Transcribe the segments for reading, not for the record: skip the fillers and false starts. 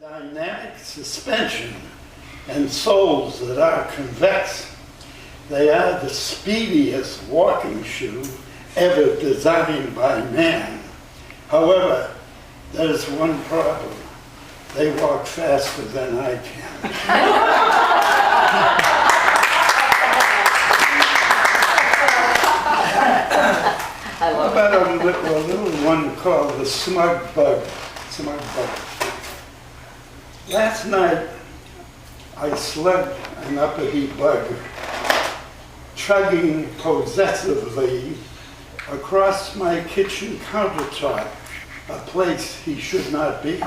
dynamic suspension and soles that are convex. They are the speediest walking shoe ever designed by man. However, there's one problem. They walk faster than I can. How about a little one called the smug bug? Smug bug. Last night, I slugged an uppity bug, chugging possessively across my kitchen countertop, a place he should not be.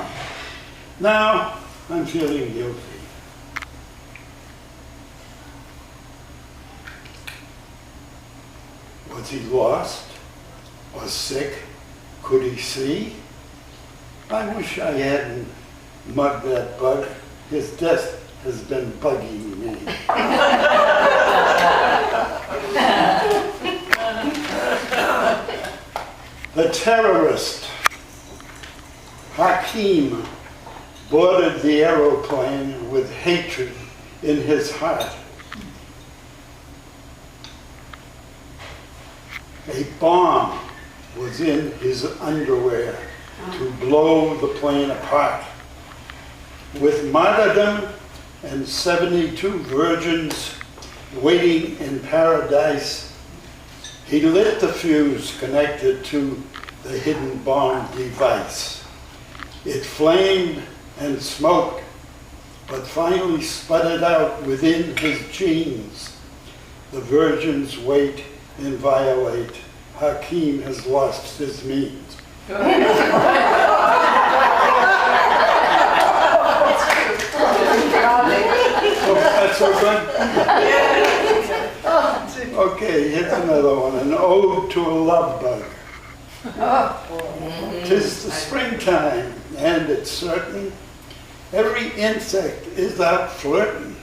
Now, I'm feeling guilty. Was he lost? Or sick? Could he see? I wish I hadn't mugged that bug. His death has been bugging me. The terrorist, Hakim, boarded the aeroplane with hatred in his heart. A bomb was in his underwear to blow the plane apart. With martyrdom and 72 virgins waiting in paradise, he lit the fuse connected to the hidden bomb device. It flamed and smoked, but finally sputtered out within his jeans. The virgins wait and violate. Hakim has lost his means. That's so good? Okay, here's another one. An ode to a love bug. 'Tis the springtime, and it's certain every insect is out flirting.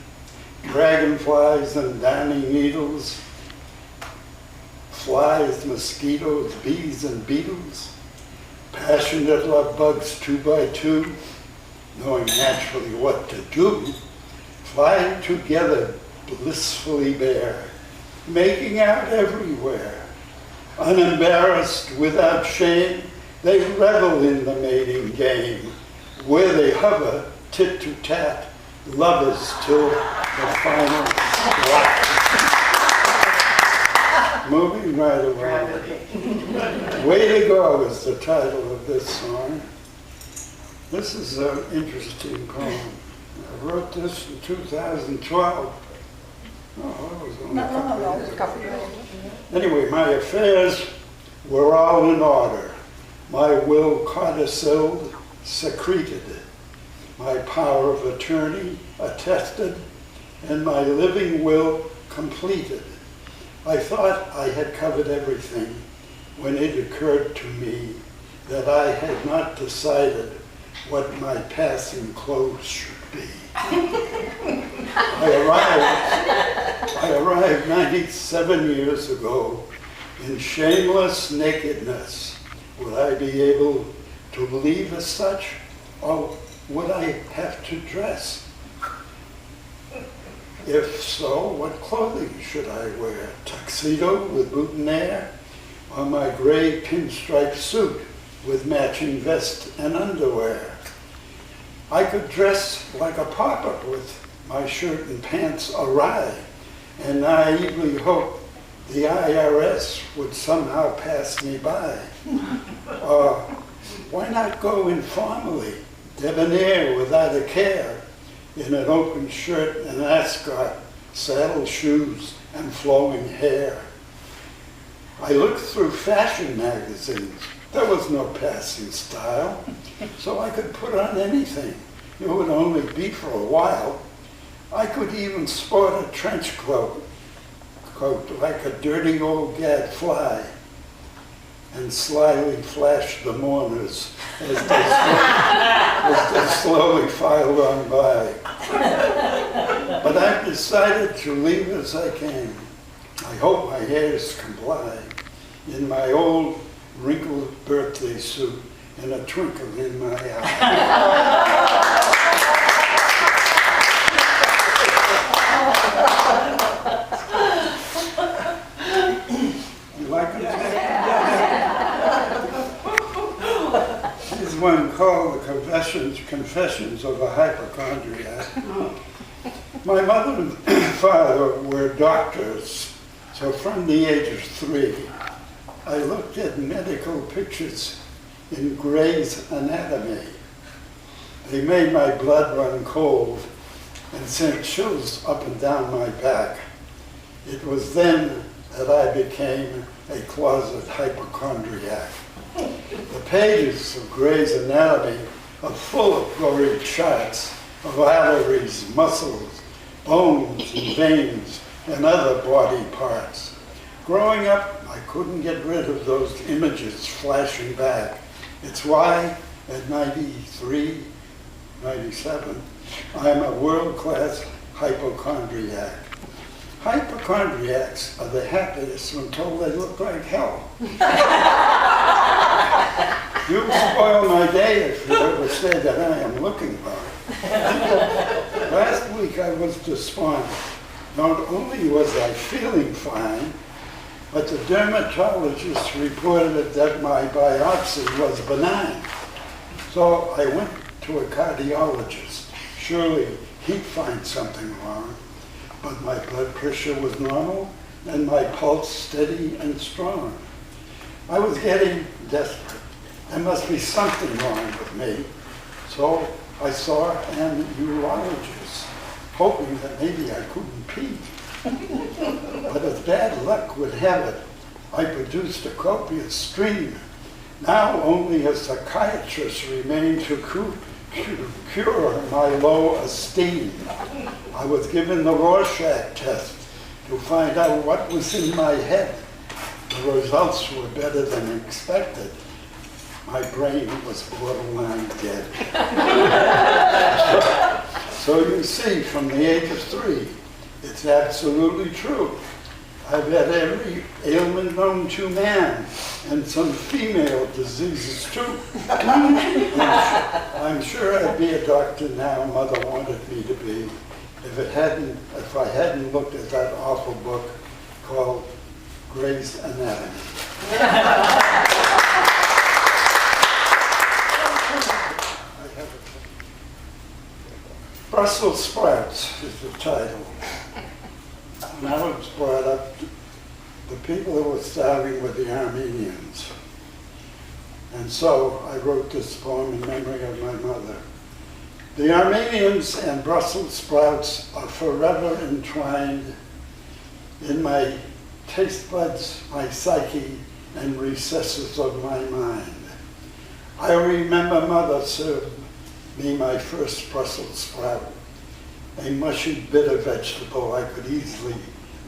Dragonflies and darning needles, flies, mosquitoes, bees, and beetles. Passionate love bugs 2 by 2, knowing naturally what to do, fly together blissfully bare, making out everywhere. Unembarrassed, without shame, they revel in the mating game, where they hover tit to tat, lovers till the final slap. Moving right along. Way to Go is the title of this song. This is an interesting poem. I wrote this in 2012. Oh, that was only a couple of years. Anyway, my affairs were all in order. My will codicilled, secreted. My power of attorney attested, and my living will completed. I thought I had covered everything when it occurred to me that I had not decided what my passing clothes should be. I arrived 97 years ago in shameless nakedness. Would I be able to leave as such, or would I have to dress? If so, what clothing should I wear? Tuxedo with boutonniere, or my gray pinstripe suit with matching vest and underwear? I could dress like a pauper with my shirt and pants awry, and naively hope the IRS would somehow pass me by. Or why not go informally, debonair without a care, in an open shirt and ascot, saddle shoes, and flowing hair? I looked through fashion magazines. There was no passing style, so I could put on anything. It would only be for a while. I could even sport a trench coat like a dirty old gadfly, and slyly flash the mourners as they slowly filed on by. But I've decided to leave as I came. I hope my hairs comply in my old wrinkled birthday suit and a twinkle in my eye. Confessions of a Hypochondriac. My mother and father were doctors, so from the age of 3, I looked at medical pictures in Gray's Anatomy. They made my blood run cold and sent chills up and down my back. It was then that I became a closet hypochondriac. The pages of Gray's Anatomy are full of gory charts of arteries, muscles, bones, and veins, and other body parts. Growing up, I couldn't get rid of those images flashing back. It's why, at 93, 97, I'm a world-class hypochondriac. Hypochondriacs are the happiest when told they look like hell. You spoil my day if you ever say that I am looking hard. Last week I was despondent. Not only was I feeling fine, but the dermatologist reported that my biopsy was benign. So I went to a cardiologist. Surely he'd find something wrong. But my blood pressure was normal and my pulse steady and strong. I was getting desperate. There must be something wrong with me. So I saw an urologist, hoping that maybe I couldn't pee. But as bad luck would have it, I produced a copious stream. Now only a psychiatrist remained to cure my low esteem. I was given the Rorschach test to find out what was in my head. The results were better than expected. My brain was borderline dead. So you see, from the age of 3, it's absolutely true. I've had every ailment known to man, and some female diseases too. I'm sure I'd be a doctor now Mother wanted me to be, if I hadn't looked at that awful book called Gray's Anatomy. Brussels sprouts is the title. When I was brought up, the people who were starving were the Armenians. And so I wrote this poem in memory of my mother. The Armenians and Brussels sprouts are forever entwined in my taste buds, my psyche, and recesses of my mind. I remember Mother served me my first Brussels sprout, a mushy, bitter vegetable I could easily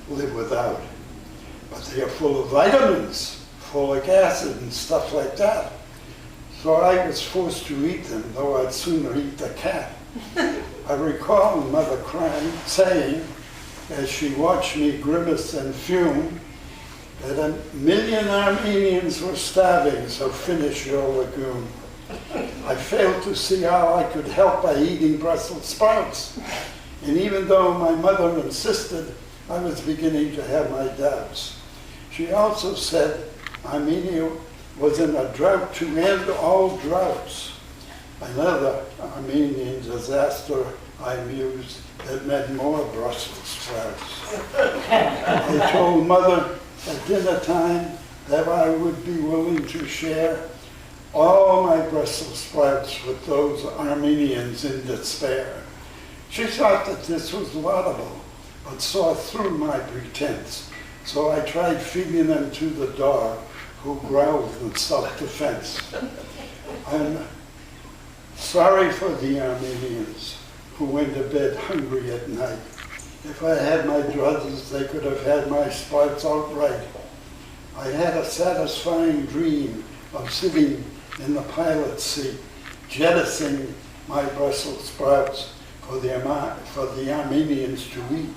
live without. But they are full of vitamins, folic acid, and stuff like that. So I was forced to eat them, though I'd sooner eat the cat. I recall Mother crying, saying, as she watched me grimace and fume, that 1,000,000 Armenians were starving, so finish your legume. I failed to see how I could help by eating Brussels sprouts. And even though my mother insisted, I was beginning to have my doubts. She also said Armenia was in a drought to end all droughts. Another Armenian disaster, I mused, that meant more Brussels sprouts. I told Mother at dinner time that I would be willing to share all my Brussels sprouts with those Armenians in despair. She thought that this was laudable, but saw through my pretense. So I tried feeding them to the dog, who growled in self-defense. I'm sorry for the Armenians who went to bed hungry at night. If I had my druthers, they could have had my sprouts outright. I had a satisfying dream of sitting in the pilot's seat, jettisoning my Brussels sprouts for the Armenians to eat.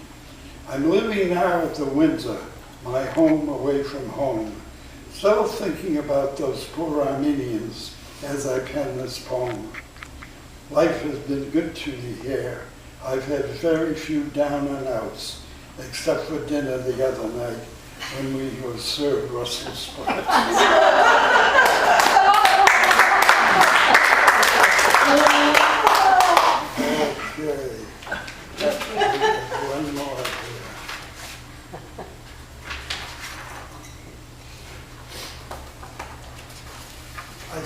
I'm living now at the Windsor, my home away from home, still thinking about those poor Armenians as I pen this poem. Life has been good to me here. I've had very few down and outs, except for dinner the other night when we were served Brussels sprouts.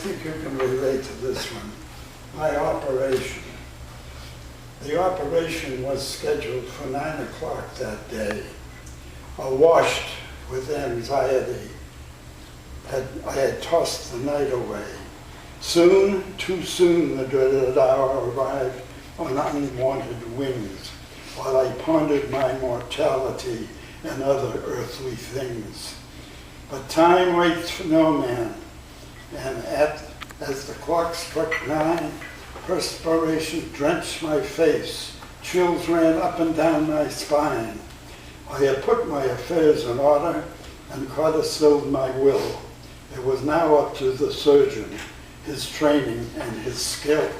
think you can relate to this one. My operation. The operation was scheduled for 9 o'clock that day. Awashed with anxiety, I had tossed the night away. Soon, too soon, the dreaded hour arrived on unwanted wings, while I pondered my mortality and other earthly things. But time waits for no man, and as the clock struck 9, perspiration drenched my face, chills ran up and down my spine. I had put my affairs in order and codiciled my will. It was now up to the surgeon, his training and his skill.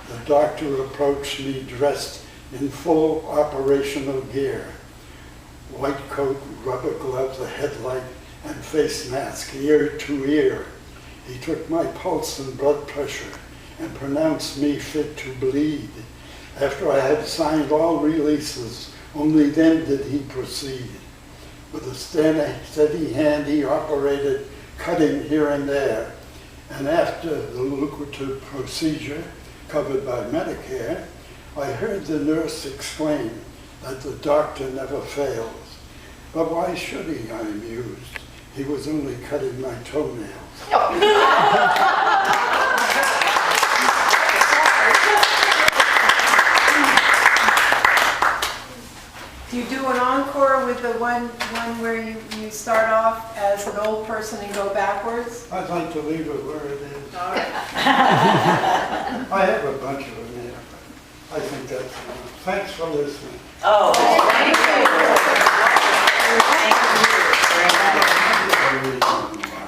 The doctor approached me dressed in full operational gear. White coat, rubber gloves, a headlight, and face mask ear to ear. He took my pulse and blood pressure and pronounced me fit to bleed. After I had signed all releases, only then did he proceed. With a steady hand he operated, cutting here and there. And after the lucrative procedure covered by Medicare, I heard the nurse exclaim that the doctor never fails. But why should he, I mused. He was only cutting my toenails. Do you do an encore with the one where you start off as an old person and go backwards? I'd like to leave it where it is. All right. I have a bunch of them there, but I think that's enough. Thanks for listening. Oh, thank you. I really don't know why.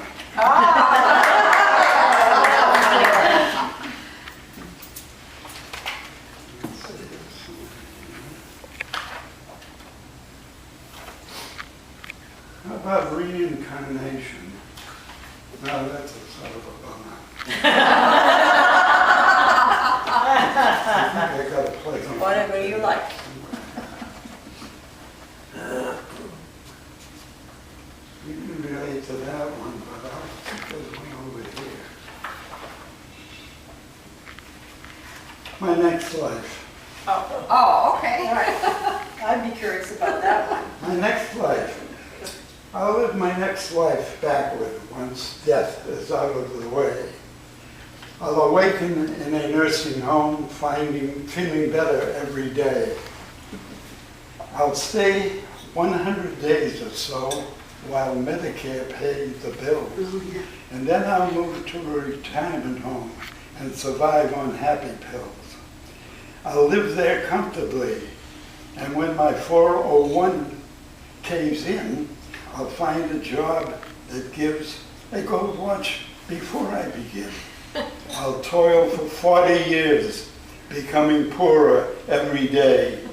How about reincarnation? Now that's a sort of a bummer. I think I got a place. Whatever you like. You can relate to that one, but I'll put this one over here. My next life. Oh, okay. All right. I'd be curious about that one. My next life. I'll live my next life backward once death is out of the way. I'll awaken in a nursing home, feeling better every day. I'll stay 100 days or so while Medicare pays the bills. And then I'll move to a retirement home and survive on happy pills. I'll live there comfortably, and when my 401 caves in, I'll find a job that gives a gold watch before I begin. I'll toil for 40 years, becoming poorer every day.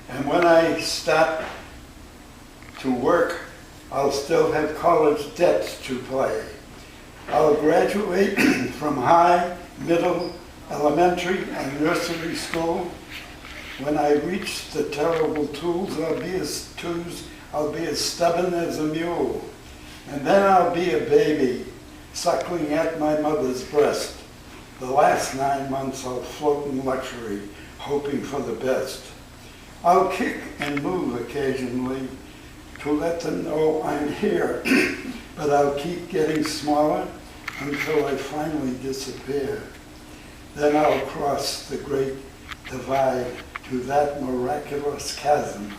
And when I start to work, I'll still have college debts to pay. I'll graduate from high, middle, elementary, and nursery school. When I reach the terrible twos, I'll be as stubborn as a mule. And then I'll be a baby, suckling at my mother's breast. The last 9 months I'll float in luxury, hoping for the best. I'll kick and move occasionally to let them know I'm here, but I'll keep getting smaller until I finally disappear. Then I'll cross the great divide to that miraculous chasm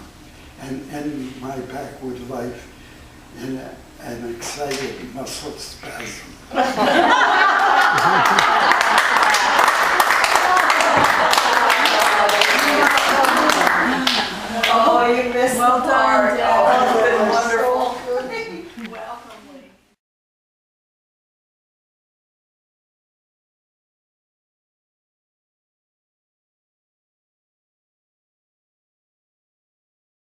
and end my backward life in an excited muscle spasm. Oh, you missed Well the part. done, Deb. Oh, That's been wonderful. Welcome.